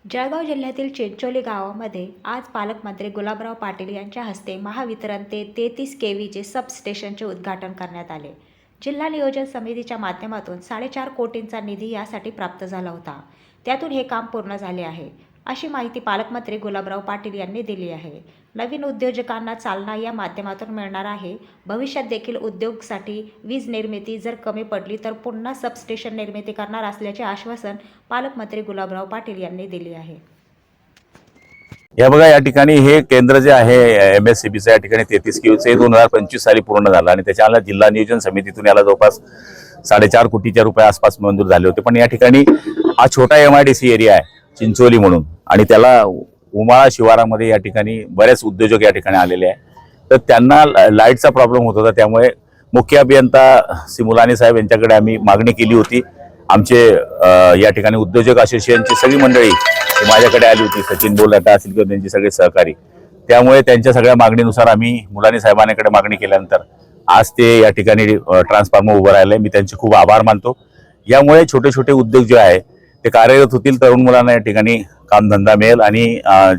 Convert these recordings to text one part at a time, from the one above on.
जळगाव जिल्ह्यातील चिंचोली गावामध्ये आज पालकमंत्री गुलाबराव पाटील यांच्या हस्ते महावितरण ते 33 केव्हीचे सबस्टेशनचे उद्घाटन करण्यात आले। जिल्हा नियोजन समितीच्या माध्यमातून 4.5 कोटींचा निधी यासाठी प्राप्त झाला होता। त्यातून हे काम पूर्ण झाले आहे, अशी माहिती पालकमंत्री गुलाबराव पाटील यांनी दिली आहे। नवीन उद्योजकांना चालना या माध्यमातून मिळणार आहे। भविष्यात देखील उद्योगासाठी वीज निर्मिती जर कमी पडली तर पुन्हा सबस्टेशन निर्मिती करणार असल्याचे आश्वासन पालकमंत्री गुलाबराव पाटील यांनी दिले आहे। या बघा, या ठिकाणी हे केंद्र जे आहे MSCBचं, या ठिकाणी 33 केव्हीचे 2025 साली पूर्ण झालं आणि त्याच्याला जिल्हा नियोजन समितीतून याला जवळपास 4.5 कोटीच्या रुपये आसपास मंजूर झाले होते। पण या ठिकाणी हा छोटा MIDC एरिया आहे चिंचोली म्हणून, आणि त्याला उमाळा शिवारामध्ये या ठिकाणी बरेच उद्योजक या ठिकाणी आलेले आहे। तर त्यांना लाईटचा प्रॉब्लेम होत होता, त्यामुळे मुख्य अभियंता सिमुलानी साहेब यांच्याकडे आम्ही मागणी केली होती। आमचे या ठिकाणी उद्योजक असोसिएशनची सगळी मंडळी माझ्याकडे आली होती, सचिन बोलाटा असतील किंवा त्यांचे सगळे सहकारी। त्यामुळे त्यांच्या सगळ्या मागणीनुसार आम्ही मुलानी साहेबांकडे मागणी केल्यानंतर आज ते या ठिकाणी ट्रान्सफॉर्मर उभं राहिले। मी त्यांचे खूप आभार मानतो। यामुळे छोटे छोटे उद्योग जे आहे ते कार्यरत होतील, तरुण मुलांना या ठिकाणी कामधंदा मिळेल आणि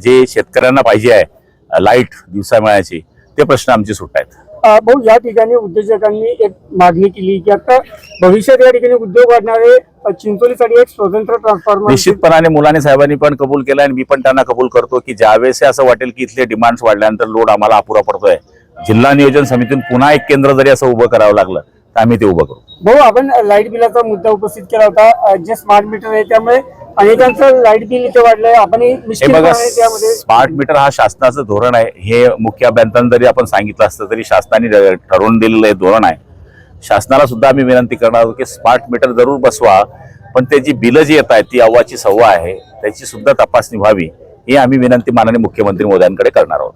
जे शेतकऱ्यांना पाहिजे आहे लाईट दिवसा मिळायची, ते प्रश्न आमचे सुटत आहेत। भाऊ, या ठिकाणी उद्योजकांनी एक मागणी केली की आता भविष्यात या ठिकाणी उद्योग वाढणारे चिंचोलीसाठी एक स्वतंत्र ट्रान्सफॉर्मर। निश्चितपणाने मुलानी साहेबांनी पण कबूल केलं आणि मी पण त्यांना कबूल करतो की ज्यावेळेस असं वाटेल की इथले डिमांड्स वाढल्यानंतर लोड आम्हाला अपुरा पडतोय, जिल्हा नियोजन समितीतून पुन्हा एक केंद्र जरी असं उभं करावं लागलं तर आम्ही ते उभं करू। भाऊ, आपण लाईट बिलाचा मुद्दा उपस्थित केला होता, जे स्मार्ट मीटर आहे त्यामुळे अनेकांचं लाईट बिल इथे वाढलंय। आपण त्यामध्ये स्मार्ट मीटर हा शासनाचं धोरण आहे, हे मुख्य अभियंत्यांना जरी आपण सांगितलं असतं तरी शासनाने ठरवून दिलेलं हे धोरण आहे। शासनाला सुद्धा आम्ही विनंती करणार आहोत की स्मार्ट मीटर जरूर बसवा, पण त्याची बिलं जी येत आहेत ती अव्वाची सव्वा आहे, त्याची सुद्धा तपासणी व्हावी, ही आम्ही विनंती माननीय मुख्यमंत्री महोदयांकडे करणार आहोत।